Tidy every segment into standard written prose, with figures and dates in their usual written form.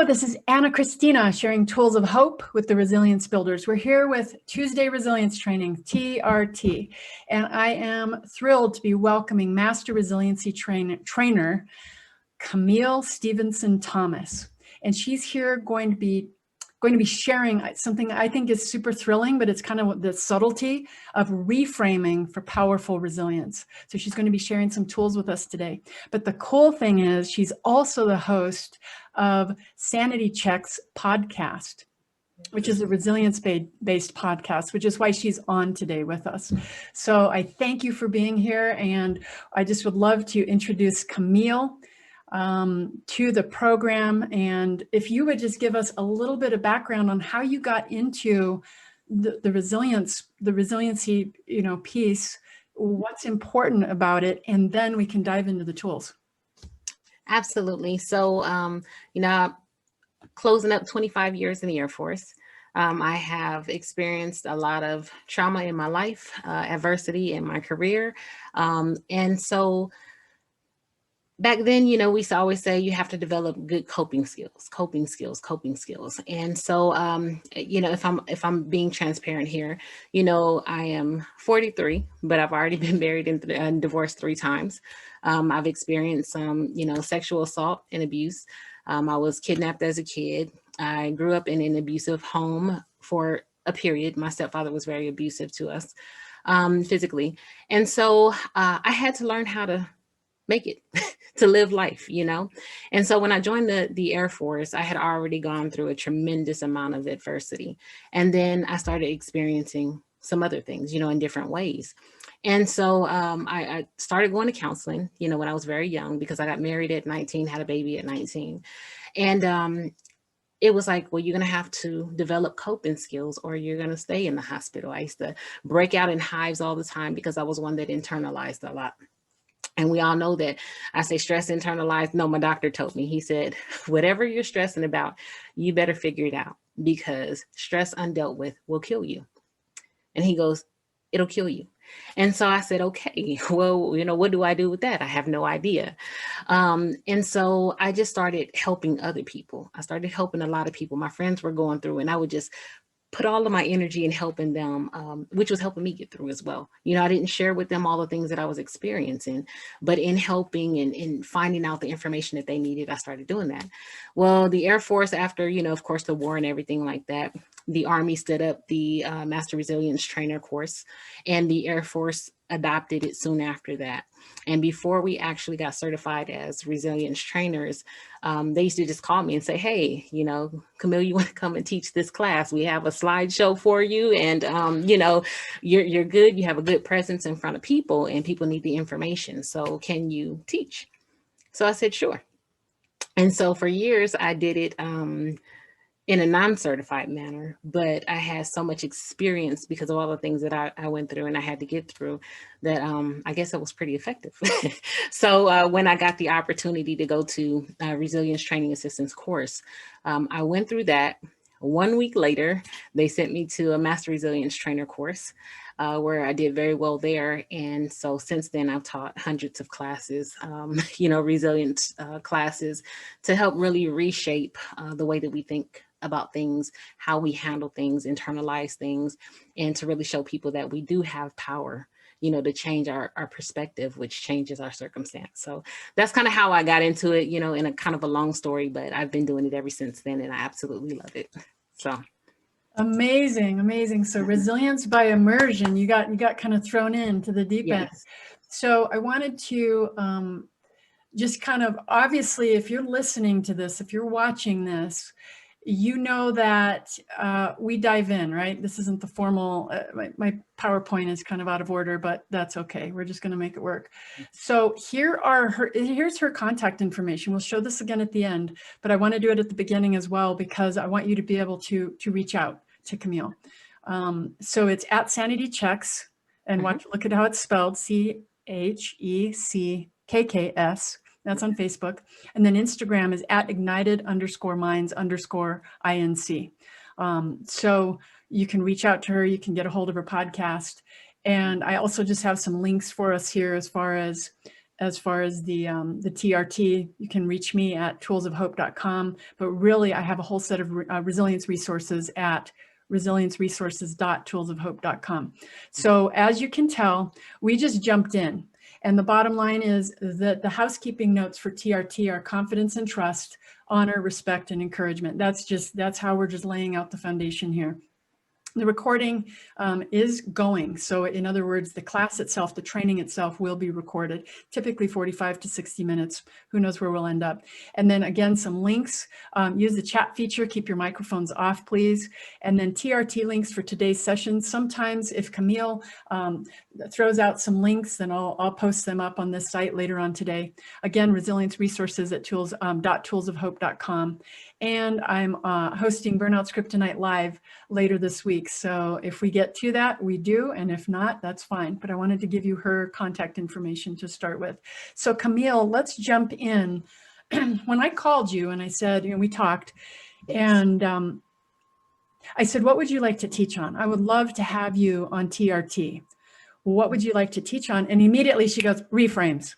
this is Ana-Christina sharing tools of hope with the Resilience Builders. We're here with Tuesday Resilience Training, TRT, and I am thrilled to be welcoming Master Resiliency Trainer, Kamille Stephenson Thomas. And she's here going to be sharing something I think is super thrilling, but it's kind of the subtlety of reframing for powerful resilience. So she's going to be sharing some tools with us today. But the cool thing is she's also the host of Sanity Check's podcast, which is a resilience-based podcast, which is why she's on today with us. So I thank you for being here. And I just would love to introduce Kamille to the program. And if you would just give us a little bit of background on how you got into the resiliency, piece, what's important about it, and then we can dive into the tools. Absolutely. So, closing up 25 years in the Air Force, I have experienced a lot of trauma in my life, adversity in my career. And so back then, we used to always say you have to develop good coping skills. And so, if I'm being transparent here, I am 43, but I've already been married and divorced 3 times. I've experienced some, sexual assault and abuse. I was kidnapped as a kid. I grew up in an abusive home for a period. My stepfather was very abusive to us physically. And so I had to learn how to make it, to live life, And so when I joined the Air Force, I had already gone through a tremendous amount of adversity. And then I started experiencing some other things, in different ways. And so I started going to counseling, when I was very young, because I got married at 19, had a baby at 19. And it was like, well, you're going to have to develop coping skills or you're going to stay in the hospital. I used to break out in hives all the time because I was one that internalized a lot. And we all know that I say stress internalized. No, my doctor told me, he said, whatever you're stressing about, you better figure it out because stress undealt with will kill you. And he goes, it'll kill you. And so I said, okay, well, what do I do with that? I have no idea. And so I just started helping other people. I started helping a lot of people. My friends were going through and I would just put all of my energy in helping them, which was helping me get through as well. I didn't share with them all the things that I was experiencing, but in helping and in finding out the information that they needed, I started doing that. Well, the Air Force, after, of course, the war and everything like that, the Army stood up the Master Resilience Trainer course, and the Air Force adopted it soon after that. And before we actually got certified as resilience trainers, they used to just call me and say, hey, Kamille, you want to come and teach this class? We have a slideshow for you. And, you're good. You have a good presence in front of people and people need the information. So can you teach? So I said, sure. And so for years I did it in a non-certified manner, but I had so much experience because of all the things that I went through and I had to get through that I guess it was pretty effective. So when I got the opportunity to go to Resilience Training Assistance course, I went through that. 1 week later, they sent me to a Master Resilience Trainer course where I did very well there. And so since then, I've taught hundreds of classes, resilience classes to help really reshape the way that we think about things, how we handle things, internalize things, and to really show people that we do have power, to change our perspective, which changes our circumstance. So that's kind of how I got into it, in a kind of a long story, but I've been doing it ever since then, and I absolutely love it. So. Amazing. So resilience by immersion, you got kind of thrown into the deep end. So I wanted to just kind of, obviously, if you're listening to this, if you're watching this, that we dive in, right? This isn't the formal, my PowerPoint is kind of out of order, but that's okay. We're just going to make it work. So here's her contact information. We'll show this again at the end, but I want to do it at the beginning as well, because I want you to be able to reach out to Kamille. So it's at Sanity Checks, and look at how it's spelled, CHECKKS. That's on Facebook. And then Instagram is at ignited_minds_INC. So you can reach out to her, you can get a hold of her podcast. And I also just have some links for us here as far as as far as the TRT, you can reach me at toolsofhope.com. But really, I have a whole set of resilience resources at resilienceresources.toolsofhope.com. So as you can tell, we just jumped in. And the bottom line is that the housekeeping notes for TRT are confidence and trust, honor, respect, and encouragement. That's how we're just laying out the foundation here. The recording is going. So in other words, the class itself, the training itself will be recorded, typically 45 to 60 minutes. Who knows where we'll end up. And then again, some links. Use the chat feature. Keep your microphones off, please. And then TRT links for today's session. Sometimes if Kamille throws out some links, then I'll post them up on this site later on today. Again, resilience resources at toolsofhope.com. And I'm hosting Burnout's Kryptonite Live later this week. So if we get to that, we do. And if not, that's fine. But I wanted to give you her contact information to start with. So Kamille, let's jump in. When I called you and I said, we talked, and I said, what would you like to teach on? I would love to have you on TRT. What would you like to teach on? And immediately she goes, reframes.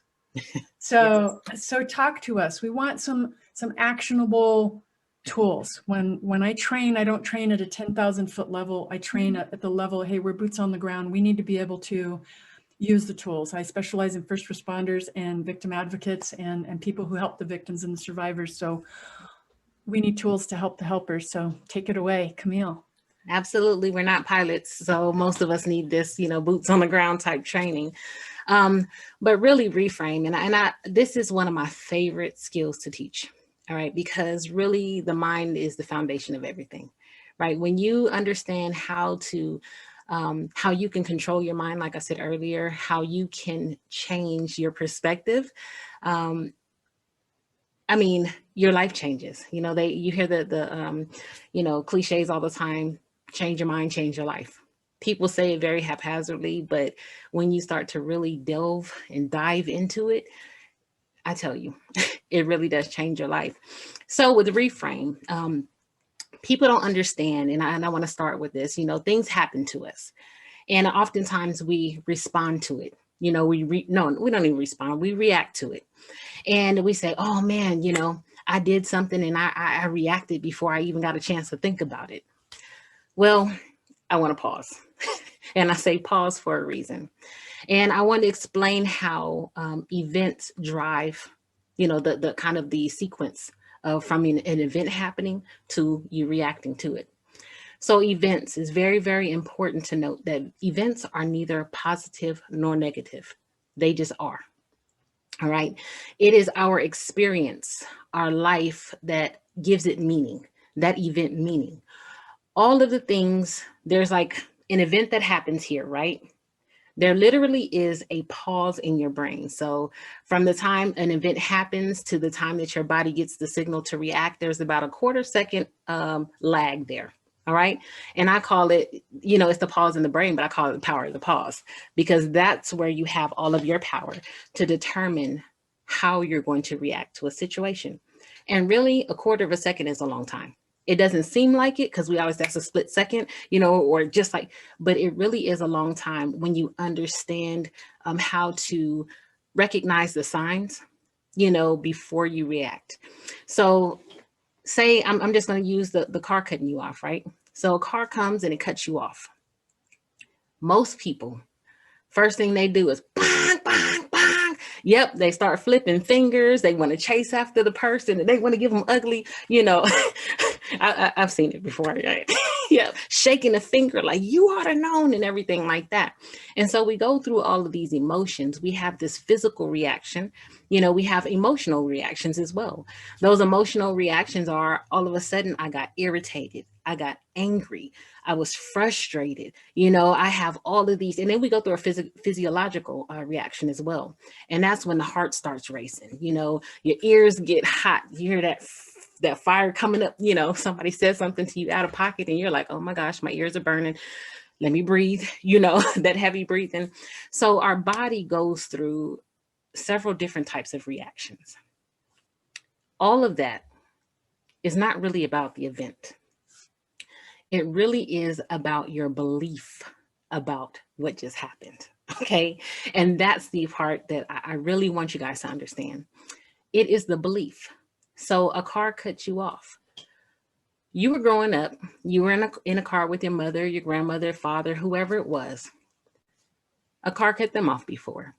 So, yes. So talk to us. We want some actionable tools. When I train, I don't train at a 10,000 foot level. I train at the level, hey, we're boots on the ground. We need to be able to use the tools. I specialize in first responders and victim advocates and people who help the victims and the survivors. So we need tools to help the helpers. So take it away, Kamille. Absolutely. We're not pilots. So most of us need this, boots on the ground type training. But really reframe. And this is one of my favorite skills to teach. All right. Because really the mind is the foundation of everything, right? When you understand how you can control your mind, like I said earlier, how you can change your perspective. Your life changes. You hear the cliches all the time, change your mind, change your life. People say it very haphazardly, but when you start to really delve and dive into it, I tell you, it really does change your life. So with Reframe, people don't understand, and I want to start with this, things happen to us. And oftentimes we respond to it. We don't even respond, we react to it. And we say, oh man, I did something and I reacted before I even got a chance to think about it. Well, I want to pause. And I say pause for a reason. And I want to explain how events drive, the kind of the sequence of from an event happening to you reacting to it. So events is very, very important to note that events are neither positive nor negative. They just are. All right. It is our experience, our life that gives it meaning, that event meaning. All of the things, there's like an event that happens here, right? There literally is a pause in your brain. So from the time an event happens to the time that your body gets the signal to react, there's about a quarter second lag there. All right. And I call it, it's the pause in the brain, but I call it the power of the pause, because that's where you have all of your power to determine how you're going to react to a situation. And really a quarter of a second is a long time. It doesn't seem like it because that's a split second, or just like, but it really is a long time when you understand how to recognize the signs, before you react. So say I'm just going to use the car cutting you off, right? So a car comes and it cuts you off. Most people, first thing they do is bang, bang, bang. Yep, they start flipping fingers. They want to chase after the person and they want to give them ugly, I've seen it before, right? Yeah, shaking a finger like you ought to known and everything like that. And so we go through all of these emotions. We have this physical reaction. We have emotional reactions as well. Those emotional reactions are all of a sudden I got irritated. I got angry. I was frustrated. I have all of these. And then we go through a physiological reaction as well. And that's when the heart starts racing. Your ears get hot. You hear that fire coming up, somebody says something to you out of pocket and you're like, oh my gosh, my ears are burning. Let me breathe, that heavy breathing. So our body goes through several different types of reactions. All of that is not really about the event. It really is about your belief about what just happened. Okay. And that's the part that I really want you guys to understand. It is the belief. So a car cuts you off. You were growing up, you were in a car with your mother, your grandmother, father, whoever it was. A car cut them off before.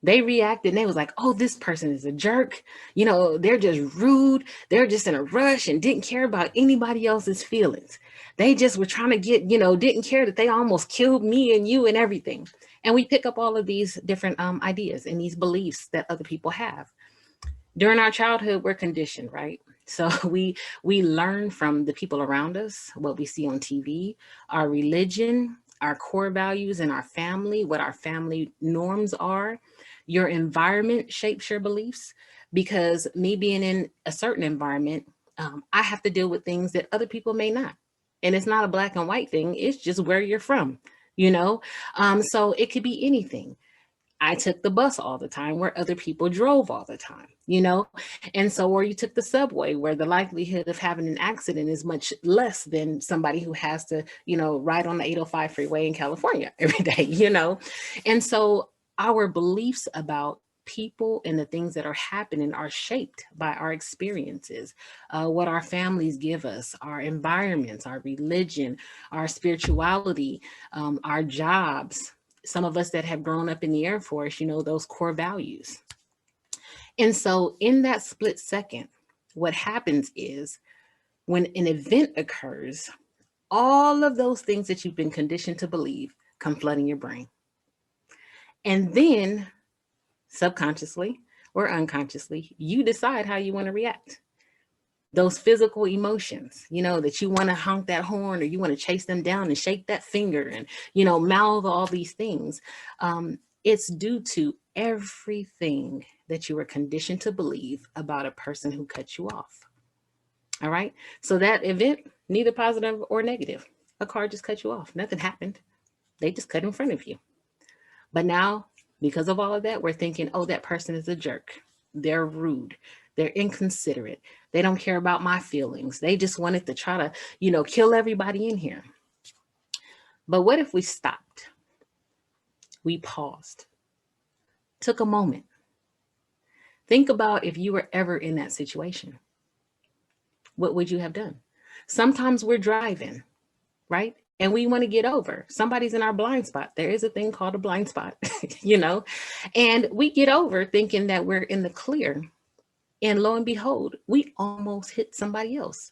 They reacted and they was like, oh, this person is a jerk. They're just rude. They're just in a rush and didn't care about anybody else's feelings. They just were trying to didn't care that they almost killed me and you and everything. And we pick up all of these different ideas and these beliefs that other people have. During our childhood, we're conditioned, right? So we learn from the people around us, what we see on TV, our religion, our core values in our family, what our family norms are. Your environment shapes your beliefs, because me being in a certain environment, I have to deal with things that other people may not. And it's not a black and white thing. It's just where you're from, So it could be anything. I took the bus all the time where other people drove all the time, And so, or you took the subway where the likelihood of having an accident is much less than somebody who has to, ride on the 805 freeway in California every day, And so our beliefs about people and the things that are happening are shaped by our experiences, what our families give us, our environments, our religion, our spirituality, our jobs. Some of us that have grown up in the Air Force, those core values. And so in that split second, what happens is when an event occurs, all of those things that you've been conditioned to believe come flooding your brain. And then subconsciously or unconsciously, you decide how you want to react. Those physical emotions, that you want to honk that horn or you want to chase them down and shake that finger and, mouth all these things. It's due to everything that you were conditioned to believe about a person who cut you off. All right. So that event, neither positive or negative. A car just cut you off. Nothing happened. They just cut in front of you. But now, because of all of that, we're thinking, oh, that person is a jerk. They're rude. They're inconsiderate. They don't care about my feelings. They just wanted to try to, kill everybody in here. But what if we stopped? We paused, took a moment. Think about if you were ever in that situation. What would you have done? Sometimes we're driving, right? And we want to get over. Somebody's in our blind spot. There is a thing called a blind spot, and we get over thinking that we're in the clear. And lo and behold, we almost hit somebody else.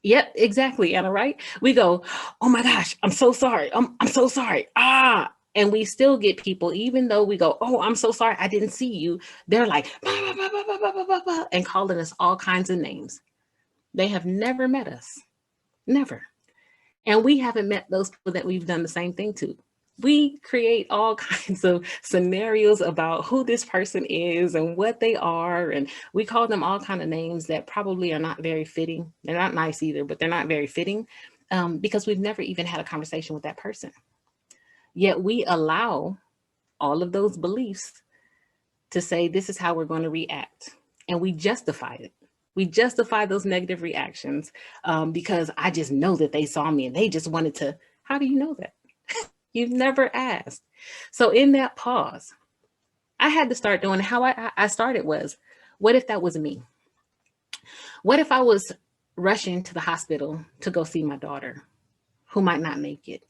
Yep, exactly, Anna, right? We go, oh my gosh, I'm so sorry. I'm so sorry. And we still get people, even though we go, oh, I'm so sorry, I didn't see you. They're like, bah, bah, bah, bah, bah, bah, bah, bah, and calling us all kinds of names. They have never met us. Never. And we haven't met those people that we've done the same thing to. We create all kinds of scenarios about who this person is and what they are. And we call them all kinds of names that probably are not very fitting. They're not nice either, but they're not very fitting because we've never even had a conversation with that person. Yet we allow all of those beliefs to say, this is how we're going to react. And we justify it. We justify those negative reactions because I just know that they saw me and they just wanted to. How do you know that? You've never asked. So in that pause, I had to start doing how I started was, what if that was me? What if I was rushing to the hospital to go see my daughter who might not make it?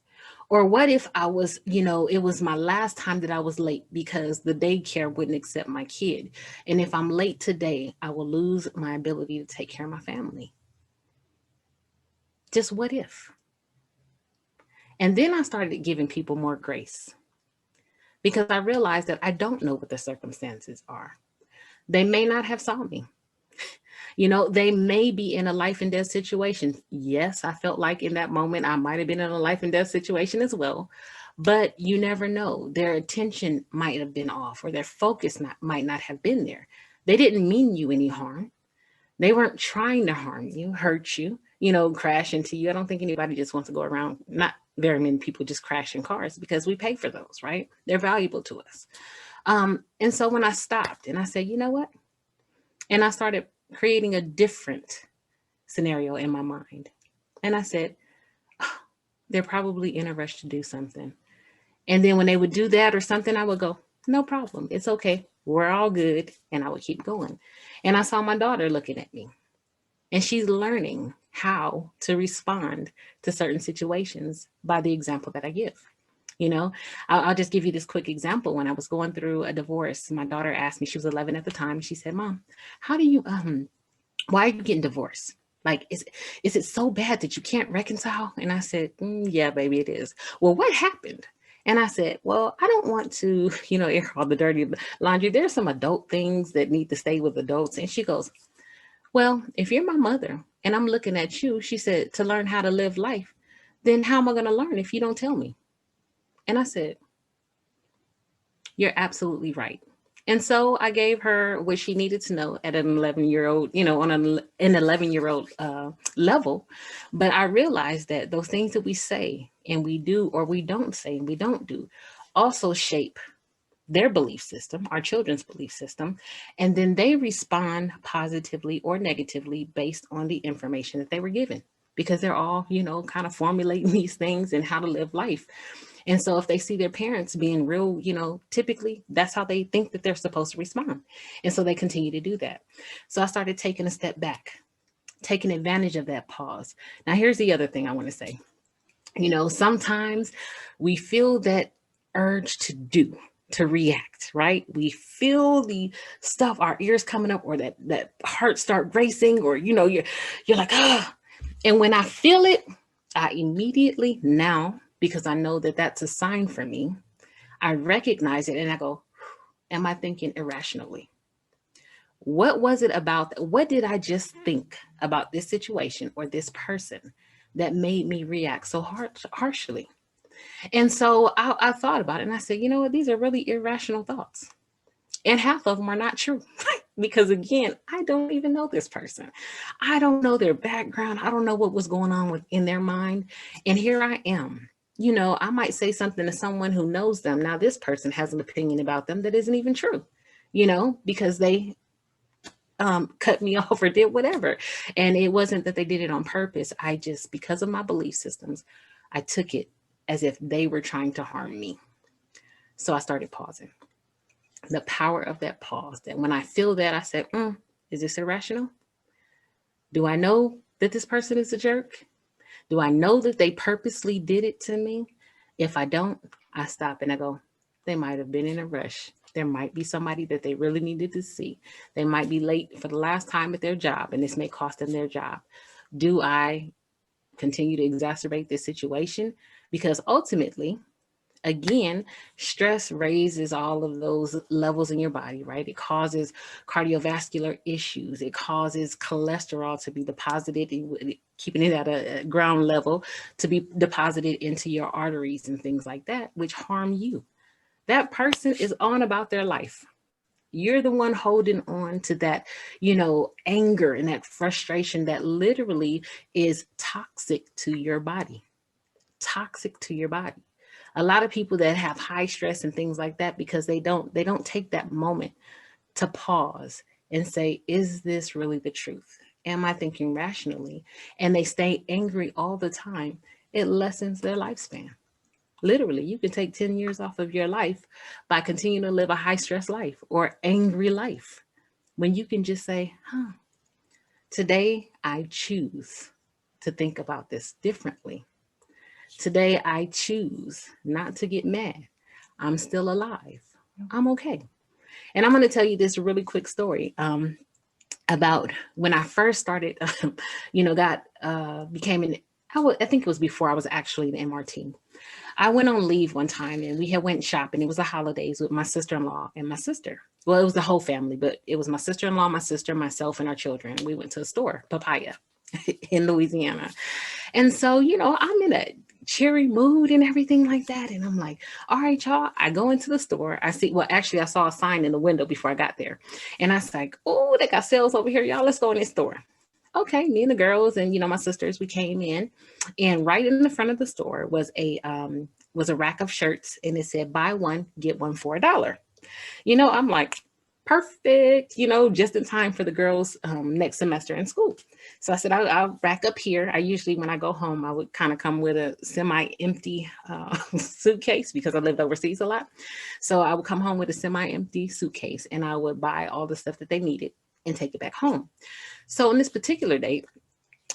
Or what if I was, it was my last time that I was late because the daycare wouldn't accept my kid. And if I'm late today, I will lose my ability to take care of my family. Just what if? And then I started giving people more grace because I realized that I don't know what the circumstances are. They may not have saw me. They may be in a life and death situation. Yes, I felt like in that moment, I might've been in a life and death situation as well, but you never know. Their attention might have been off or their focus might not have been there. They didn't mean you any harm. They weren't trying to harm you, hurt you, crash into you. I don't think anybody just wants to go around. Not very many people just crash in cars because we pay for those, right? They're valuable to us. And so when I stopped and I said, you know what? And I started creating a different scenario in my mind. And I said, oh, they're probably in a rush to do something. And then when they would do that or something, I would go, no problem. It's okay. We're all good. And I would keep going. And I saw my daughter looking at me, and she's learning how to respond to certain situations by the example that I give. You know, I'll just give you this quick example. When I was going through a divorce, my daughter asked me, she was 11 at the time. She said, Mom, how do you, why are you getting divorced? Like, is it so bad that you can't reconcile? And I said, yeah, baby, it is. Well, what happened? And I said, well, I don't want to, air all the dirty laundry. There's some adult things that need to stay with adults. And she goes, well, if you're my mother and I'm looking at you, she said, to learn how to live life, then how am I going to learn if you don't tell me? And I said, you're absolutely right. And so I gave her what she needed to know at an 11-year-old, on an 11-year-old level. But I realized that those things that we say and we do, or we don't say and we don't do, also shape their belief system, our children's belief system. And then they respond positively or negatively based on the information that they were given, because they're all, kind of formulating these things and how to live life. And so if they see their parents being real, typically that's how they think that they're supposed to respond. And so they continue to do that. So I started taking a step back, taking advantage of that pause. Now, here's the other thing I want to say. Sometimes we feel that urge to react, right? We feel the stuff, our ears coming up, or that heart start racing, or, you're like, ah. And when I feel it, I immediately now, because I know that that's a sign for me, I recognize it and I go, am I thinking irrationally? What was it about? What did I just think about this situation or this person that made me react so harshly? And so I thought about it and I said, you know what? These are really irrational thoughts. And half of them are not true. Because again, I don't even know this person. I don't know their background. I don't know what was going on within their mind. And here I am. I might say something to someone who knows them. Now, this person has an opinion about them that isn't even true, because they cut me off or did whatever. And it wasn't that they did it on purpose. I just, because of my belief systems, I took it as if they were trying to harm me. So I started pausing. The power of that pause, that when I feel that, I said, is this irrational? Do I know that this person is a jerk? Do I know that they purposely did it to me? If I don't, I stop and I go, they might have been in a rush. There might be somebody that they really needed to see. They might be late for the last time at their job, and this may cost them their job. Do I continue to exacerbate this situation? Because ultimately, again, stress raises all of those levels in your body, right? It causes cardiovascular issues. It causes cholesterol to be deposited, keeping it at a ground level, to be deposited into your arteries and things like that, which harm you. That person is on about their life. You're the one holding on to that, anger and that frustration that literally is toxic to your body. Toxic to your body. A lot of people that have high stress and things like that, because they don't take that moment to pause and say, is this really the truth? Am I thinking rationally? And they stay angry all the time. It lessens their lifespan. Literally, you can take 10 years off of your life by continuing to live a high stress life or angry life, when you can just say, today I choose to think about this differently. Today, I choose not to get mad. I'm still alive. I'm okay. And I'm going to tell you this really quick story about when I first started, I think it was before I was actually the MRT. I went on leave one time and we had went shopping. It was the holidays with my sister-in-law and my sister. Well, it was the whole family, but it was my sister-in-law, my sister, myself, and our children. We went to a store, Papaya, in Louisiana. And so, I'm in a cheery mood and everything like that. And I'm like, all right, y'all, I go into the store. I saw a sign in the window before I got there. And I was like, oh, they got sales over here. Y'all, let's go in this store. Okay, me and the girls and, my sisters, we came in, and right in the front of the store was a rack of shirts, and it said, buy one, get one for $1. I'm like, perfect, just in time for the girls' next semester in school. So I said, I'll rack up here. I usually, when I go home, I would kind of come with a semi-empty suitcase because I lived overseas a lot. So I would come home with a semi-empty suitcase and I would buy all the stuff that they needed and take it back home. So on this particular date,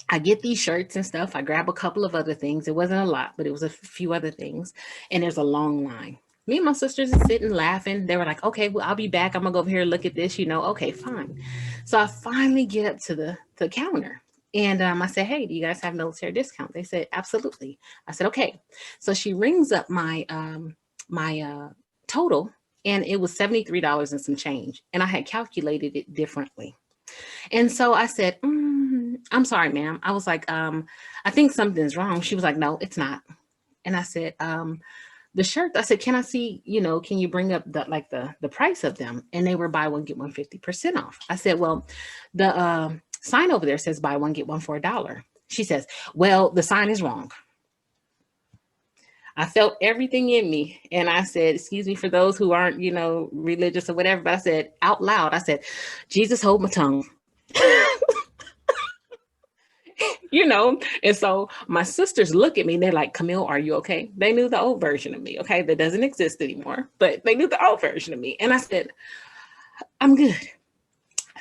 I get these shirts and stuff. I grab a couple of other things. It wasn't a lot, but it was a few other things. And there's a long line. Me and my sisters are sitting laughing. They were like, okay, well, I'll be back. I'm gonna go over here and look at this, okay, fine. So I finally get up to the counter and I said, hey, do you guys have military discount? They said, absolutely. I said, okay. So she rings up my total and it was $73 and some change. And I had calculated it differently. And so I said, I'm sorry, ma'am. I was like, I think something's wrong. She was like, no, it's not. And I said, the shirt, I said, can I see, can you bring up the price of them? And they were buy one, get one 50% off. I said, well, the sign over there says buy one, get one for $1. She says, well, the sign is wrong. I felt everything in me. And I said, excuse me for those who aren't, religious or whatever, but I said out loud, I said, Jesus, hold my tongue. And so my sisters look at me and they're like, Kamille, are you okay? They knew the old version of me, okay? That doesn't exist anymore, but they knew the old version of me. And I said, I'm good.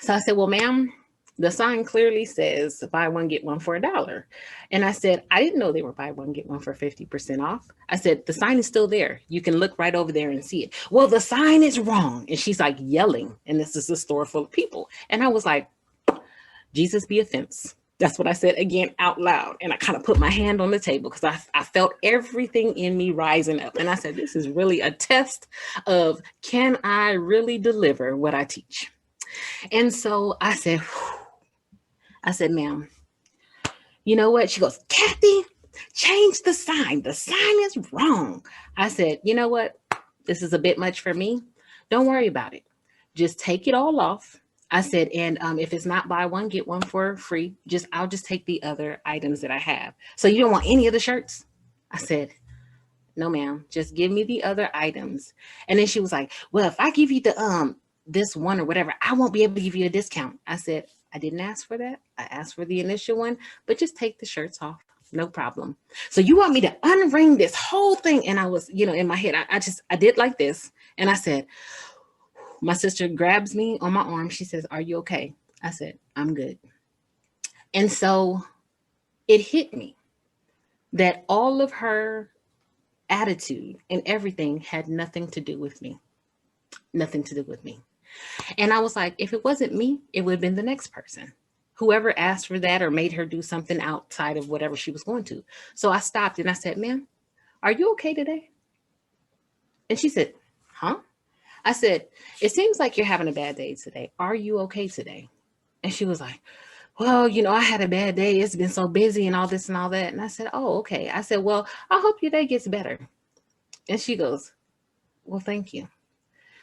So I said, well, ma'am, the sign clearly says buy one, get one for $1. And I said, I didn't know they were buy one, get one for 50% off. I said, the sign is still there. You can look right over there and see it. Well, the sign is wrong. And she's like yelling. And this is a store full of people. And I was like, Jesus be a fence. That's what I said again out loud. And I kind of put my hand on the table because I felt everything in me rising up. And I said, this is really a test of, can I really deliver what I teach? And so I said, ma'am, you know what? She goes, Kathy, change the sign. The sign is wrong. I said, you know what? This is a bit much for me. Don't worry about it. Just take it all off. I said, and if it's not buy one, get one for free, I'll just take the other items that I have. So you don't want any of the shirts? I said, no, ma'am, just give me the other items. And then she was like, well, if I give you the this one or whatever, I won't be able to give you a discount. I said, I didn't ask for that. I asked for the initial one, but just take the shirts off. No problem. So you want me to unring this whole thing? And I was, in my head, I did like this. And I said, my sister grabs me on my arm. She says, are you okay? I said, I'm good. And so it hit me that all of her attitude and everything had nothing to do with me. Nothing to do with me. And I was like, if it wasn't me, it would have been the next person. Whoever asked for that or made her do something outside of whatever she was going to. So I stopped and I said, ma'am, are you okay today? And she said, huh? I said, it seems like you're having a bad day today. Are you okay today? And she was like, well, I had a bad day. It's been so busy and all this and all that. And I said, oh, okay. I said, well, I hope your day gets better. And she goes, well, thank you.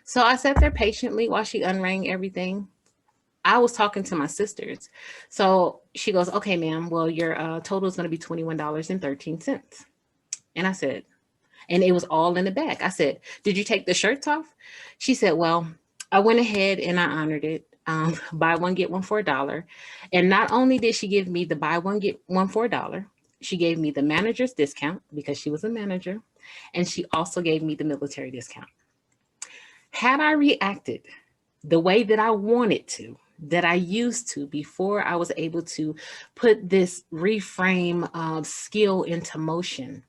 So I sat there patiently while she unrang everything. I was talking to my sisters. So she goes, okay, ma'am, well, your total is going to be $21.13. And I said, and it was all in the back. I said, did you take the shirts off? She said, well, I went ahead and I honored it. Buy one, get one for $1. And not only did she give me the buy one, get one for $1, she gave me the manager's discount because she was a manager. And she also gave me the military discount. Had I reacted the way that I wanted to, that I used to before I was able to put this reframe skill into motion,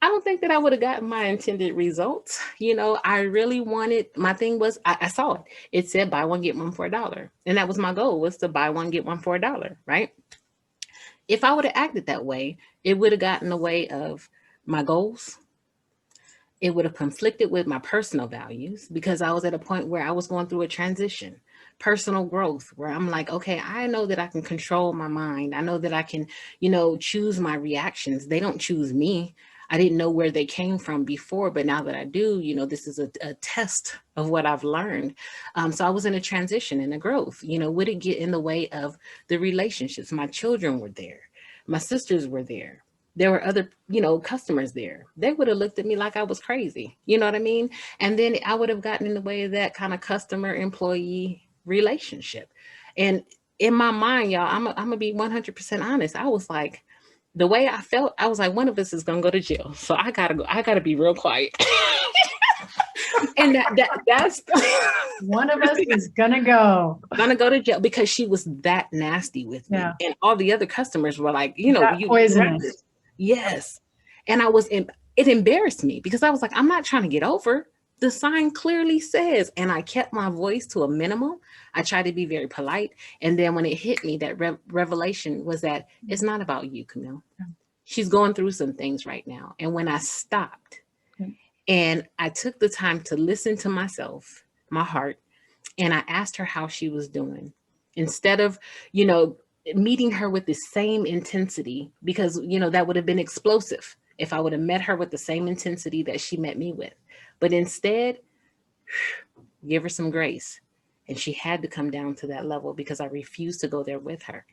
I don't think that I would have gotten my intended results. I really wanted, my thing was, I saw it. It said buy one, get one for $1. And that was my goal, was to buy one, get one for $1, right? If I would have acted that way, it would have gotten in the way of my goals. It would have conflicted with my personal values because I was at a point where I was going through a transition, personal growth, where I'm like, okay, I know that I can control my mind. I know that I can, choose my reactions. They don't choose me. I didn't know where they came from before, but now that I do, this is a test of what I've learned. So I was in a transition and a growth, would it get in the way of the relationships? My children were there. My sisters were there. there were other, customers there, they would have looked at me like I was crazy. You know what I mean? And then I would have gotten in the way of that kind of customer employee relationship. And in my mind, y'all, I'm gonna be 100% honest. I was like, the way I felt, I was like, one of us is gonna go to jail. So I gotta go, I gotta be real quiet. And that's one of us is gonna go to jail, because she was that nasty with me. Yeah. And all the other customers were like, That poisonous. Yes. And it embarrassed me, because I was like, I'm not trying to get over. The sign clearly says, and I kept my voice to a minimum. I tried to be very polite. And then when it hit me, that revelation was that it's not about you, Kamille. She's going through some things right now. And when I stopped and I took the time to listen to myself, my heart, and I asked her how she was doing, instead of, meeting her with the same intensity, because, that would have been explosive if I would have met her with the same intensity that she met me with. But instead, give her some grace. And she had to come down to that level, because I refused to go there with her.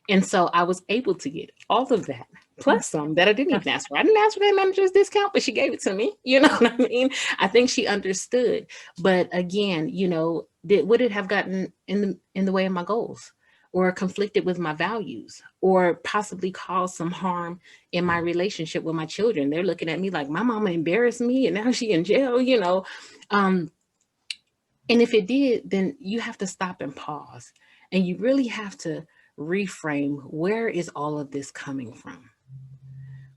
And so I was able to get all of that, plus some that I didn't even ask for. I didn't ask for that manager's discount, but she gave it to me. You know what I mean? I think she understood. But again, would it have gotten in the way of my goals, or conflicted with my values, or possibly caused some harm in my relationship with my children? They're looking at me like, my mama embarrassed me and now she in jail, And if it did, then you have to stop and pause. And you really have to reframe, where is all of this coming from?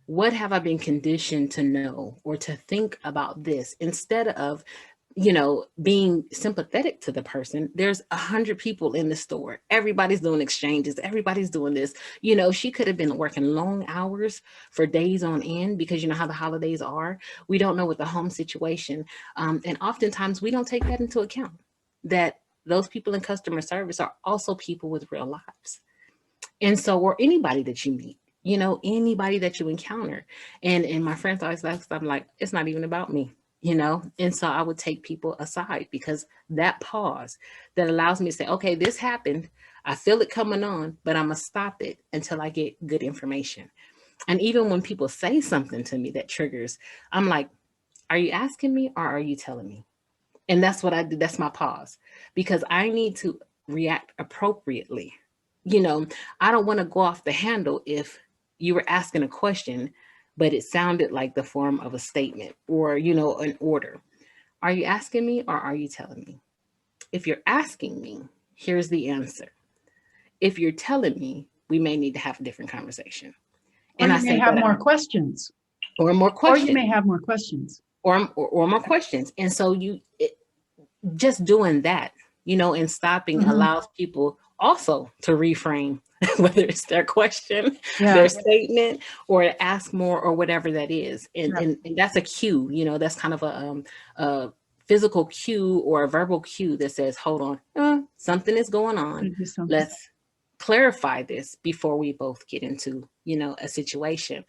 What have I been conditioned to know or to think about this, instead of, being sympathetic to the person? There's 100 people in the store. Everybody's doing exchanges. Everybody's doing this. She could have been working long hours for days on end, because you know how the holidays are. We don't know what the home situation. And oftentimes we don't take that into account, that those people in customer service are also people with real lives. And so, or anybody that you meet, anybody that you encounter. And my friends always ask, I'm like, it's not even about me, And so I would take people aside, because that pause that allows me to say, okay, this happened. I feel it coming on, but I'm going to stop it until I get good information. And even when people say something to me that triggers, I'm like, are you asking me, or are you telling me? And that's what I do. That's my pause, because I need to react appropriately. I don't want to go off the handle if you were asking a question, but it sounded like the form of a statement, or, an order. Are you asking me, or are you telling me? If you're asking me, here's the answer. If you're telling me, we may need to have a different conversation. And I may have more questions. Or more questions. Or you may have more questions. Or more questions. And so just doing that, and stopping allows people also to reframe, whether it's their question, their statement, or to ask more, or whatever that is. And that's a cue, that's kind of a physical cue or a verbal cue that says, hold on, something is going on. Let's clarify this before we both get into, a situation.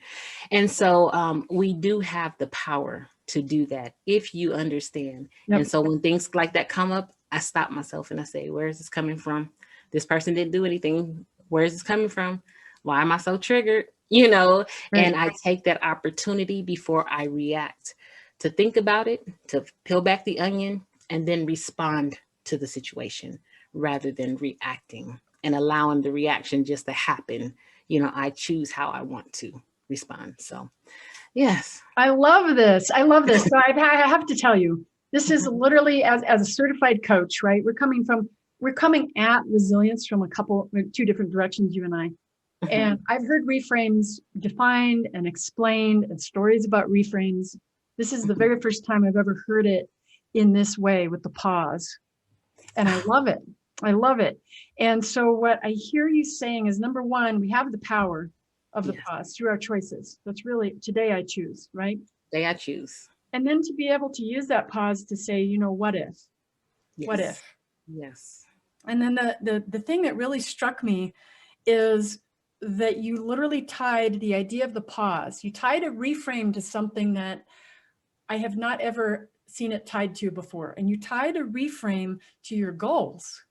And so we do have the power to do that, if you understand. And so when things like that come up, I stop myself and I say, where is this coming from? This person didn't do anything. Where is this coming from? Why am I so triggered? And I take that opportunity before I react, to think about it, to peel back the onion, and then respond to the situation, rather than reacting and allowing the reaction just to happen. I choose how I want to respond. So, yes. I love this. So I have to tell you, this is literally, as a certified coach, right? We're coming at resilience from two different directions, you and I. And I've heard reframes defined and explained, and stories about reframes. This is the very first time I've ever heard it in this way, with the pause. And I love it. And so what I hear you saying is, number one, we have the power of the pause through our choices. That's really, today I choose, right? Today I choose. And then to be able to use that pause to say, what if? Yes. What if? Yes. And then the thing that really struck me is that you literally tied the idea of the pause. You tied a reframe to something that I have not ever seen it tied to before. And you tied a reframe to your goals.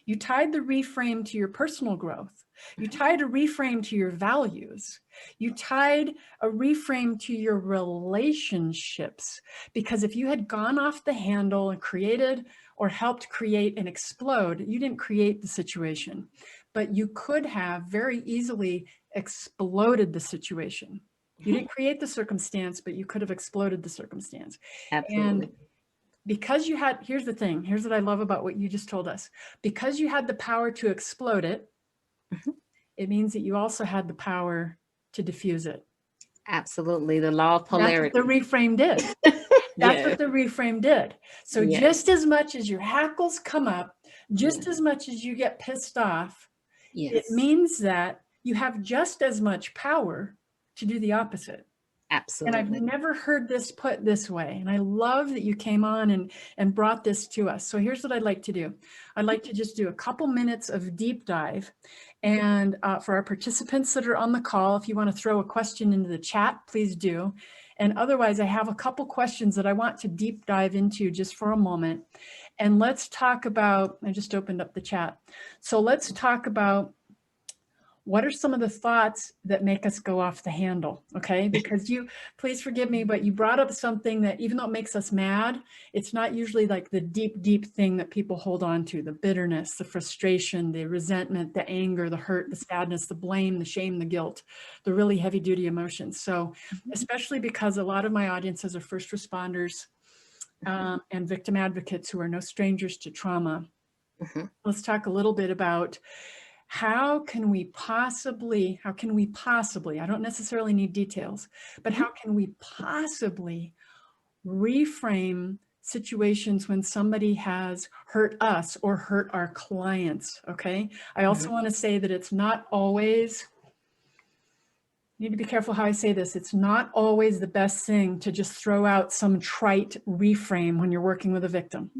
You tied the reframe to your personal growth. You tied a reframe to your values. You tied a reframe to your relationships. Because if you had gone off the handle and created or helped create and explode, you didn't create the situation, but you could have very easily exploded the situation. You didn't create the circumstance, but you could have exploded the circumstance. Absolutely. And because you had, here's the thing, here's what I love about what you just told us. Because you had the power to explode it, it means that you also had the power to diffuse it. Absolutely. The law of polarity. That's what the reframe did. That's what the reframe did. So just as much as your hackles come up, just as much as you get pissed off, it means that you have just as much power to do the opposite. Absolutely. And I've never heard this put this way. And I love that you came on and brought this to us. So here's what I'd like to do. I'd like to just do a couple minutes of deep dive. And for our participants that are on the call, if you want to throw a question into the chat, please do. And otherwise, I have a couple questions that I want to deep dive into just for a moment. And let's talk about, I just opened up the chat. So let's talk about, what are some of the thoughts that make us go off the handle? Okay, because you, please forgive me, but you brought up something that even though it makes us mad, it's not usually like the deep, deep thing that people hold on to, the bitterness, the frustration, the resentment, the anger, the hurt, the sadness, the blame, the shame, the guilt, the really heavy duty emotions. So especially because a lot of my audiences are first responders and victim advocates who are no strangers to trauma. Let's talk a little bit about how can we possibly, I don't necessarily need details, but how can we possibly reframe situations when somebody has hurt us or hurt our clients, okay? I also want to say that it's not always, need to be careful how I say this, it's not always the best thing to just throw out some trite reframe when you're working with a victim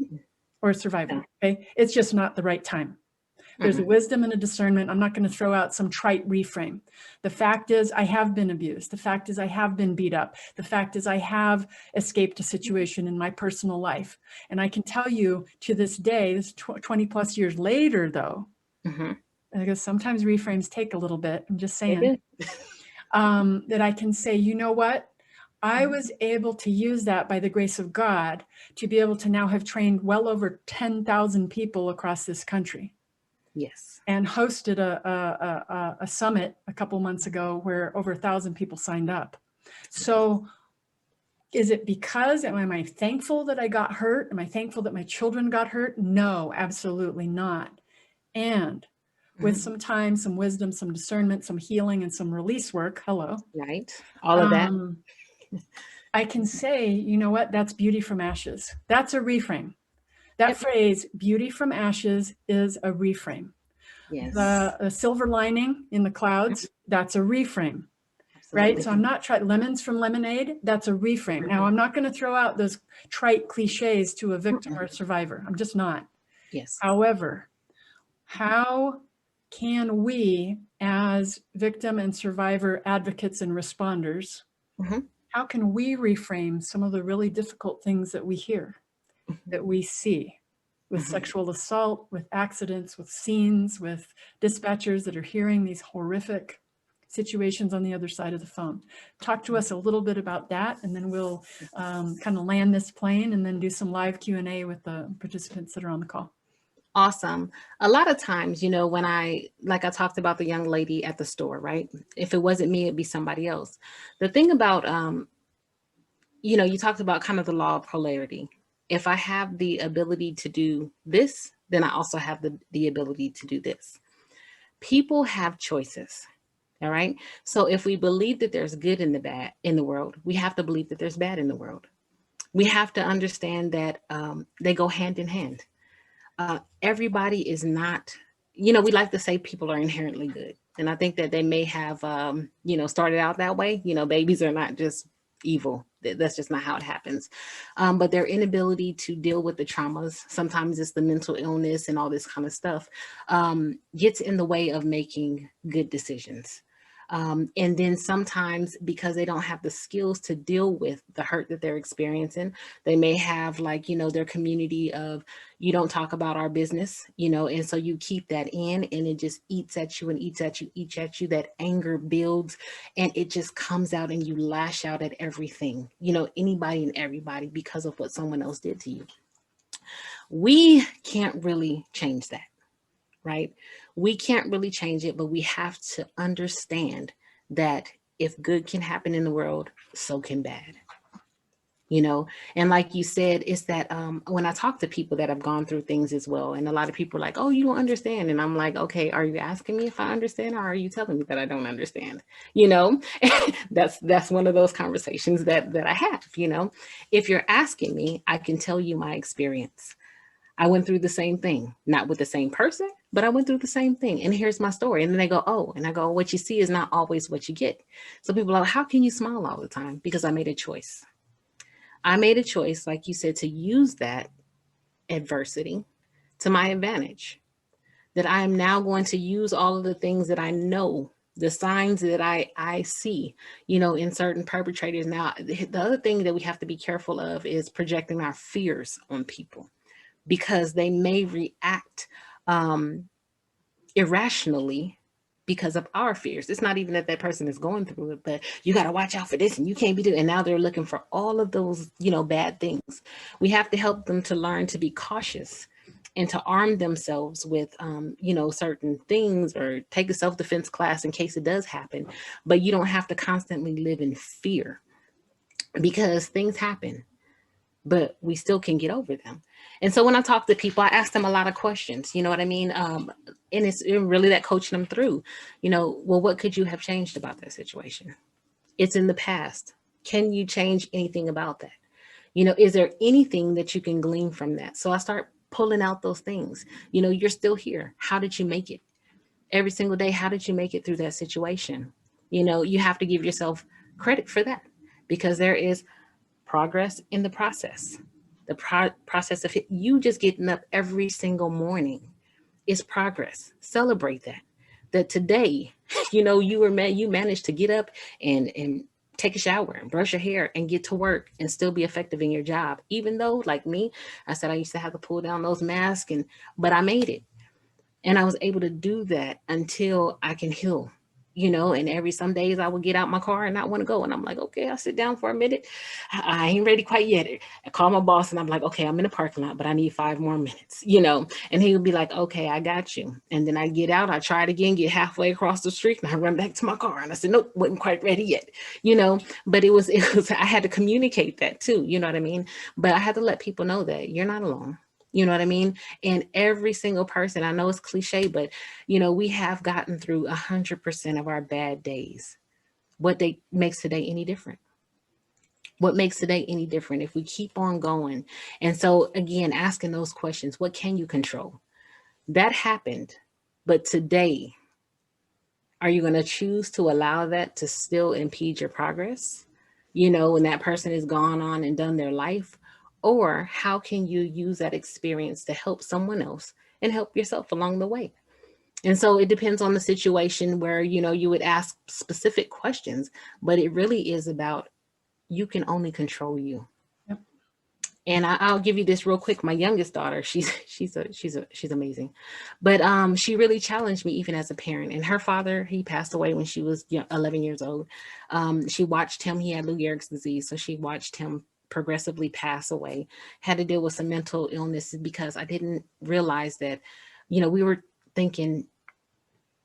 or a survivor, okay? It's just not the right time. There's a wisdom and a discernment. I'm not going to throw out some trite reframe. The fact is I have been abused. The fact is I have been beat up. The fact is I have escaped a situation in my personal life. And I can tell you to this day, this 20 plus years later though, because sometimes reframes take a little bit, I'm just saying, that I can say, you know what? I was able to use that by the grace of God to be able to now have trained well over 10,000 people across this country. Yes. And hosted a summit a couple months ago where over 1,000 people signed up. So is it because, am I thankful that I got hurt? Am I thankful that my children got hurt? No, absolutely not. And with some time, some wisdom, some discernment, some healing, and some release work, right, all of that, I can say, you know what, that's beauty from ashes. That's a reframe. That phrase, beauty from ashes, is a reframe. Yes. The silver lining in the clouds, that's a reframe, right? So I'm not trying, lemons from lemonade, that's a reframe. Now, I'm not going to throw out those trite cliches to a victim or a survivor. I'm just not. Yes. However, how can we, as victim and survivor advocates and responders, how can we reframe some of the really difficult things that we hear, that we see? With sexual assault, with accidents, with scenes, with dispatchers that are hearing these horrific situations on the other side of the phone. Talk to us a little bit about that, and then we'll kind of land this plane and then do some live Q&A with the participants that are on the call. Awesome. A lot of times, you know, when like I talked about the young lady at the store, right? If it wasn't me, it'd be somebody else. The thing about, you know, you talked about kind of the law of polarity. If I have the ability to do this, then I also have the ability to do this. People have choices. All right. So if we believe that there's good in the world, we have to believe that there's bad in the world. We have to understand that they go hand in hand. Everybody is not, you know, we like to say people are inherently good. And I think that they may have, you know, started out that way. You know, babies are not just evil. That's just not how it happens. But their inability to deal with the traumas, sometimes it's the mental illness and all this kind of stuff, gets in the way of making good decisions. And then sometimes because they don't have the skills to deal with the hurt that they're experiencing, they may have like, their community of, you don't talk about our business, and so you keep that in and it just eats at you and eats at you, eats at you. That anger builds and it just comes out and you lash out at everything, anybody and everybody because of what someone else did to you. We can't really change that, right? We can't really change it, but we have to understand that if good can happen in the world, so can bad. And like you said, it's that when I talk to people that have gone through things as well, and a lot of people are like, oh, you don't understand. And I'm like, okay, are you asking me if I understand, or are you telling me that I don't understand? That's one of those conversations that I have. If you're asking me, I can tell you my experience. I went through the same thing, not with the same person, but I went through the same thing. And here's my story. And then they go, oh, and I go, what you see is not always what you get. So people are like, how can you smile all the time? Because I made a choice. I made a choice, like you said, to use that adversity to my advantage. That I am now going to use all of the things that I know, the signs that I see, in certain perpetrators. Now, the other thing that we have to be careful of is projecting our fears on people, because they may react irrationally because of our fears. It's not even that person is going through it, but you got to watch out for this and you can't be doing. And now they're looking for all of those, bad things. We have to help them to learn to be cautious and to arm themselves with, certain things, or take a self-defense class in case it does happen. But you don't have to constantly live in fear, because things happen, but we still can get over them. And so when I talk to people, I ask them a lot of questions, you know what I mean? And it's really that coaching them through, well, what could you have changed about that situation? It's in the past. Can you change anything about that? Is there anything that you can glean from that? So I start pulling out those things. You're still here. How did you make it? Every single day, how did you make it through that situation? You have to give yourself credit for that, because there is progress in the process. The process of you just getting up every single morning is progress. Celebrate that. That today, you managed to get up and take a shower and brush your hair and get to work and still be effective in your job. Even though, like me, I said I used to have to pull down those masks, but I made it. And I was able to do that until I can heal. And some days I would get out my car and not want to go. And I'm like, okay, I'll sit down for a minute. I ain't ready quite yet. I call my boss and I'm like, okay, I'm in the parking lot, but I need 5 more minutes, and he would be like, okay, I got you. And then I get out, I try it again, get halfway across the street, and I run back to my car. And I said, nope, wasn't quite ready yet, but it was, I had to communicate that too. You know what I mean? But I had to let people know that you're not alone. You know what I mean? And every single person, I know it's cliche, but we have gotten through 100% of our bad days. What makes today any different? What makes today any different if we keep on going? And so again, asking those questions, what can you control? That happened, but today, are you going to choose to allow that to still impede your progress? When that person has gone on and done their life? Or how can you use that experience to help someone else and help yourself along the way? And so it depends on the situation where, you would ask specific questions, but it really is about, you can only control you. Yep. And I'll give you this real quick. My youngest daughter, she's amazing, but she really challenged me even as a parent. And her father, he passed away when she was 11 years old. She watched him. He had Lou Gehrig's disease, so she watched him progressively pass away. Had to deal with some mental illnesses because I didn't realize that, we were thinking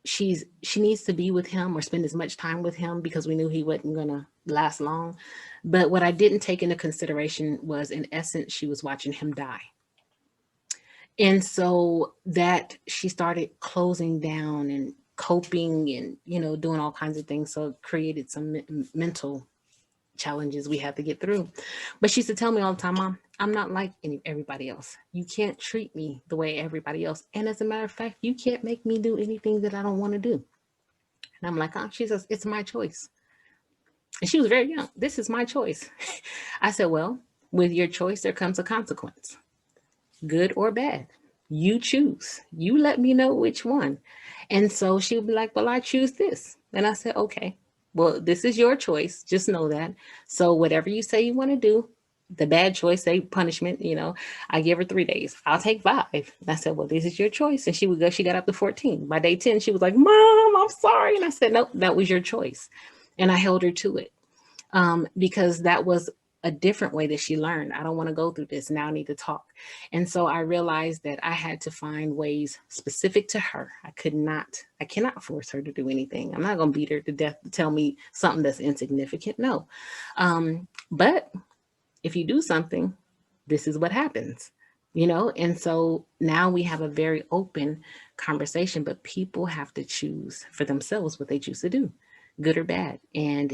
she needs to be with him or spend as much time with him because we knew he wasn't gonna last long. But what I didn't take into consideration was, in essence, she was watching him die. And so that she started closing down and coping and, doing all kinds of things. So it created some mental challenges we had to get through. But she used to tell me all the time, Mom, I'm not like everybody else. You can't treat me the way everybody else. And as a matter of fact, you can't make me do anything that I don't want to do. And I'm like, she says, it's my choice. And she was very young. This is my choice. I said, well, with your choice, there comes a consequence, good or bad. You choose. You let me know which one. And so she would be like, well, I choose this. And I said, okay, well, this is your choice. Just know that. So whatever you say you want to do, the bad choice, say punishment, I give her 3 days. I'll take 5. And I said, well, this is your choice. And she got up to 14. By day 10, she was like, Mom, I'm sorry. And I said, nope, that was your choice. And I held her to it. Because that was a different way that she learned. I don't want to go through this. Now I need to talk. And so I realized that I had to find ways specific to her. I cannot force her to do anything. I'm not going to beat her to death to tell me something that's insignificant. No. But if you do something, this is what happens, And so now we have a very open conversation, but people have to choose for themselves what they choose to do, good or bad. And,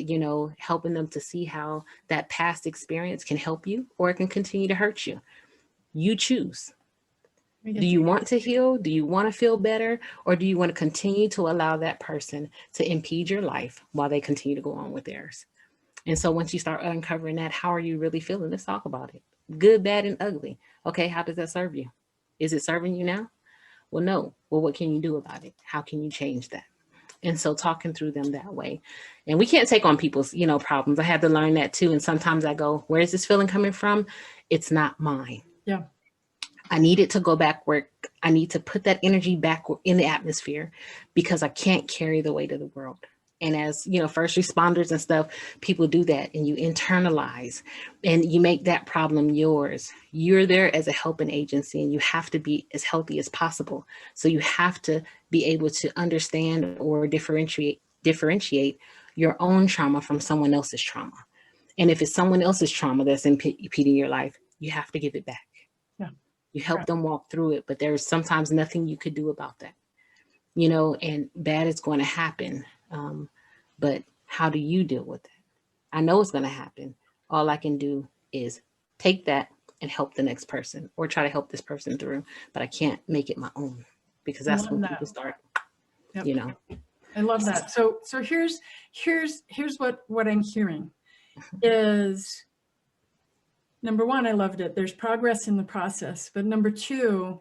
helping them to see how that past experience can help you or it can continue to hurt you. You choose. Do you want to heal? Do you want to feel better? Or do you want to continue to allow that person to impede your life while they continue to go on with theirs? And so once you start uncovering that, how are you really feeling? Let's talk about it. Good, bad, and ugly. Okay, how does that serve you? Is it serving you now? Well, no. Well, what can you do about it? How can you change that? And so talking through them that way. And we can't take on people's, problems. I had to learn that too. And sometimes I go, where is this feeling coming from? It's not mine. Yeah. I need it to go back where I need to put that energy back in the atmosphere because I can't carry the weight of the world. And as, first responders and stuff, people do that and you internalize and you make that problem yours. You're there as a helping agency and you have to be as healthy as possible. So you have to be able to understand or differentiate your own trauma from someone else's trauma. And if it's someone else's trauma that's impeding your life, you have to give it back. Yeah. You help them walk through it, but there's sometimes nothing you could do about that, and bad is going to happen. But how do you deal with it? I know it's going to happen. All I can do is take that and help the next person or try to help this person through, but I can't make it my own because that's when people start, Yep. I love that. So here's what I'm hearing is, number one, I loved it. There's progress in the process, but number two,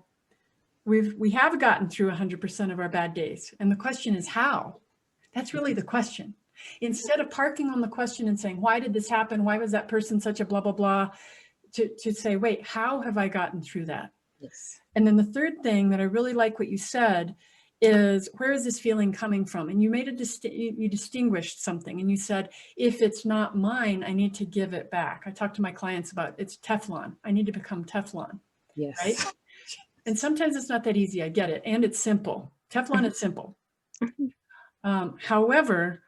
we have gotten through 100% of our bad days. And the question is how? That's really the question. Instead of parking on the question and saying, why did this happen? Why was that person such a blah, blah, blah? To say, wait, how have I gotten through that? Yes. And then the third thing that I really like what you said is, where is this feeling coming from? And you made you distinguished something and you said, if it's not mine, I need to give it back. I talk to my clients about it's Teflon. I need to become Teflon. Yes. Right? And sometimes it's not that easy. I get it. And it's simple. Teflon is simple. However,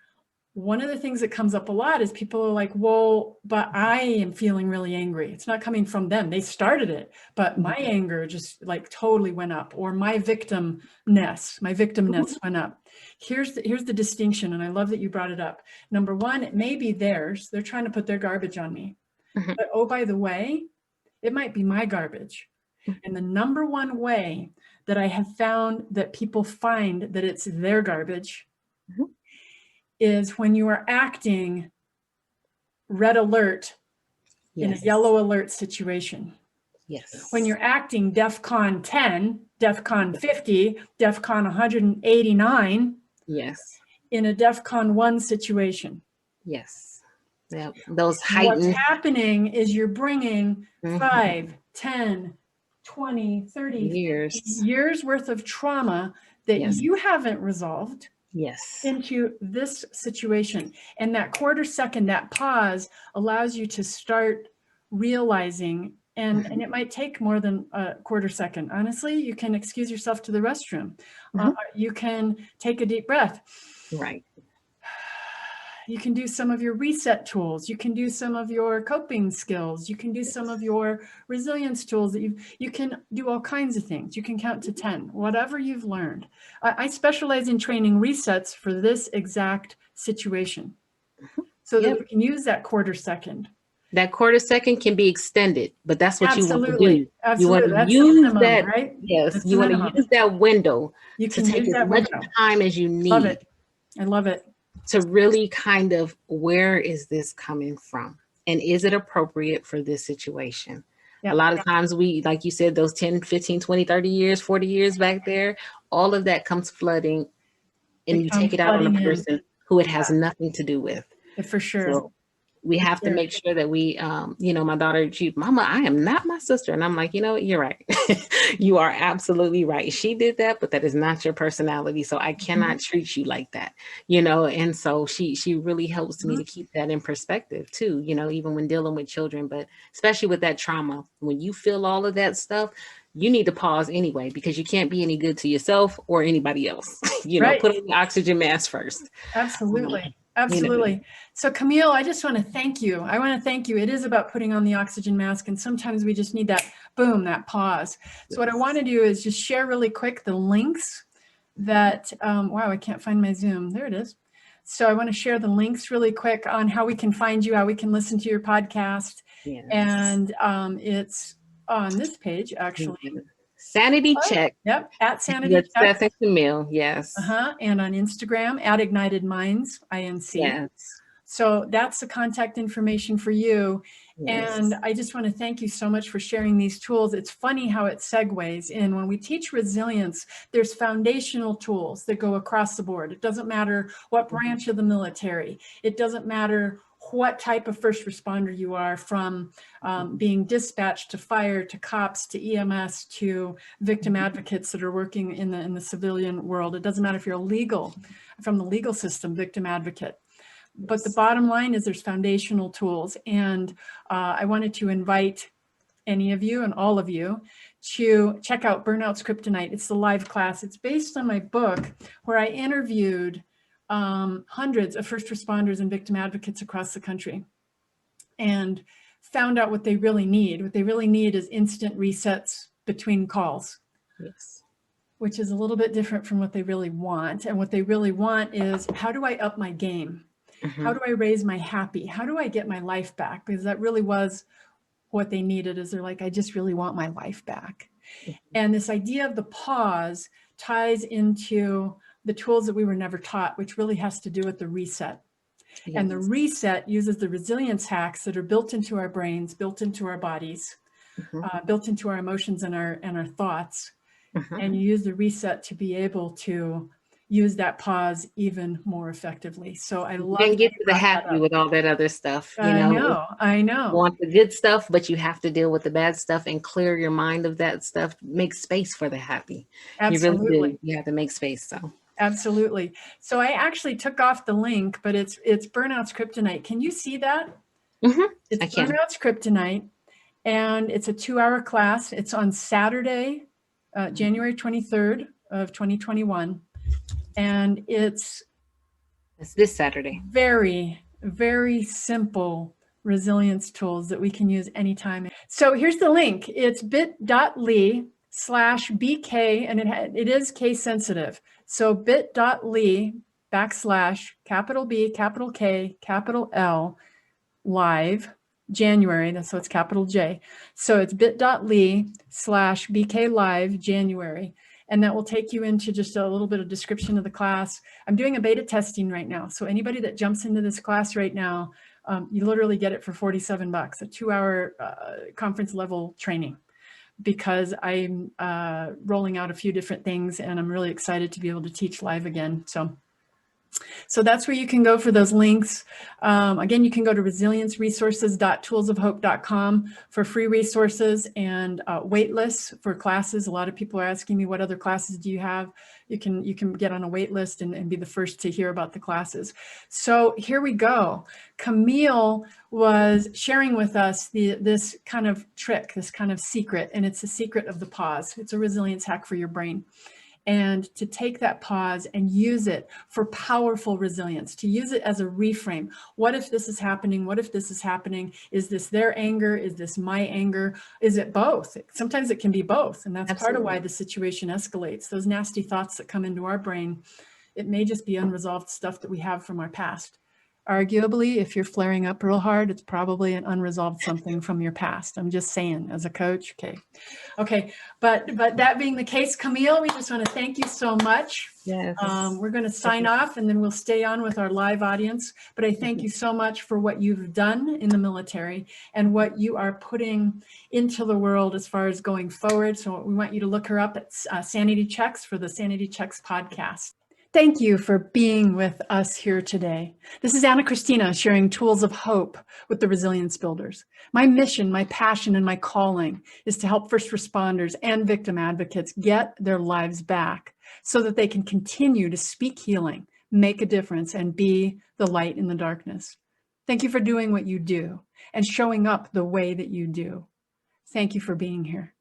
one of the things that comes up a lot is people are like, well, but I am feeling really angry. It's not coming from them. They started it, but my anger just like totally went up, or my victimness went up. Here's the distinction. And I love that you brought it up. Number one, it may be theirs. They're trying to put their garbage on me. But oh, by the way, it might be my garbage. And the number one way that I have found that people find that it's their garbage is when you are acting red alert in a yellow alert situation. Yes. When you're acting DEFCON 10, DEFCON 50, DEFCON 189. Yes. In a DEFCON 1 situation. Yes. Yeah. Those heightened. What's happening is you're bringing 5, 10, 20, 30 years worth of trauma that you haven't resolved into this situation. And that quarter second, that pause allows you to start realizing, and it might take more than a quarter second. Honestly, you can excuse yourself to the restroom. You can take a deep breath. Right. You can do some of your reset tools. You can do some of your coping skills. You can do some of your resilience tools that you can do all kinds of things. You can count to 10, whatever you've learned. I specialize in training resets for this exact situation so that we can use that quarter second. That quarter second can be extended, but that's what you want to do. Absolutely. You want to that's use minimum, that, right? yes, That's you want to use that window to take as much time as you need. Love it. I love it. To really kind of, where is this coming from? And is it appropriate for this situation? A lot of times we, like you said, those 10, 15, 20, 30 years, 40 years back there, all of that comes flooding, and you take it out on a person who it has nothing to do with. For sure. So we have to make sure that we, my daughter, Mama, I am not my sister. And I'm like, you're right. You are absolutely right. She did that, but that is not your personality. So I cannot treat you like that, and so she really helps me to keep that in perspective too, even when dealing with children, but especially with that trauma, when you feel all of that stuff, you need to pause anyway, because you can't be any good to yourself or anybody else. Put on the oxygen mask first. Absolutely. Absolutely. So Kamille, I just want to thank you. I want to thank you. It is about putting on the oxygen mask. And sometimes we just need that boom, that pause. So what I want to do is just share really quick the links that, wow, I can't find my Zoom. There it is. So I want to share the links really quick on how we can find you, how we can listen to your podcast. Yes. And it's on this page, actually. Sanity Check. Yep, at Sanity Check. Steph and Kamille, yes. And on Instagram, at Ignited Minds, INC. Yes. So that's the contact information for you. Yes. And I just want to thank you so much for sharing these tools. It's funny how it segues in. When we teach resilience, there's foundational tools that go across the board. It doesn't matter what branch of the military. It doesn't matter what type of first responder you are, from being dispatched to fire to cops to EMS to victim advocates that are working in the civilian world. It doesn't matter if you're from the legal system, victim advocate. But the bottom line is there's foundational tools. And I wanted to invite any of you and all of you to check out Burnout's Kryptonite. It's the live class. It's based on my book, where I interviewed hundreds of first responders and victim advocates across the country and found out what they really need. What they really need is instant resets between calls. Yes. Which is a little bit different from what they really want. And what they really want is, how do I up my game? How do I raise my happy? How do I get my life back? Because that really was what they needed, is they're like, I just really want my life back. And this idea of the pause ties into the tools that we were never taught, which really has to do with the reset. Yes. And the reset uses the resilience hacks that are built into our brains, built into our bodies, built into our emotions and our thoughts. And you use the reset to be able to use that pause even more effectively. So I love and get to the happy with all that other stuff. I know. You want the good stuff, but you have to deal with the bad stuff and clear your mind of that stuff. Make space for the happy. Absolutely. You really do. You have to make space. So. Absolutely. So I actually took off the link, but it's Burnout's Kryptonite. Can you see that? It's Burnout's Kryptonite, and it's a 2-hour class. It's on Saturday, January 23rd of 2021. And it's this Saturday. Very, very simple resilience tools that we can use anytime. So here's the link. It's bit.ly/BK, and it is case sensitive. So bit.ly /B, K, L, live, January. So it's capital J. So it's bit.ly/BK live January. And that will take you into just a little bit of description of the class. I'm doing a beta testing right now. So anybody that jumps into this class right now, you literally get it for $47, a 2-hour conference level training, because I'm rolling out a few different things and I'm really excited to be able to teach live again. So that's where you can go for those links. Again, you can go to resilienceresources.toolsofhope.com for free resources and wait lists for classes. A lot of people are asking me, what other classes do you have? You can get on a wait list and be the first to hear about the classes. So here we go. Kamille was sharing with us this kind of trick, this kind of secret, and it's the secret of the pause. It's a resilience hack for your brain. And to take that pause and use it for powerful resilience, to use it as a reframe. What if this is happening? What if this is happening? Is this their anger? Is this my anger? Is it both? Sometimes it can be both. And that's part of why the situation escalates. Those nasty thoughts that come into our brain, it may just be unresolved stuff that we have from our past. Arguably, if you're flaring up real hard, it's probably an unresolved something from your past. I'm just saying, as a coach. Okay. But that being the case, Kamille, we just want to thank you so much. Yes. We're going to sign off, and then we'll stay on with our live audience. But I thank you so much for what you've done in the military and what you are putting into the world as far as going forward. So we want you to look her up at Sanity Checks for the Sanity Checks podcast. Thank you for being with us here today. This is Ana-Christina sharing tools of hope with the Resilience Builders. My mission, my passion, and my calling is to help first responders and victim advocates get their lives back so that they can continue to speak healing, make a difference, and be the light in the darkness. Thank you for doing what you do and showing up the way that you do. Thank you for being here.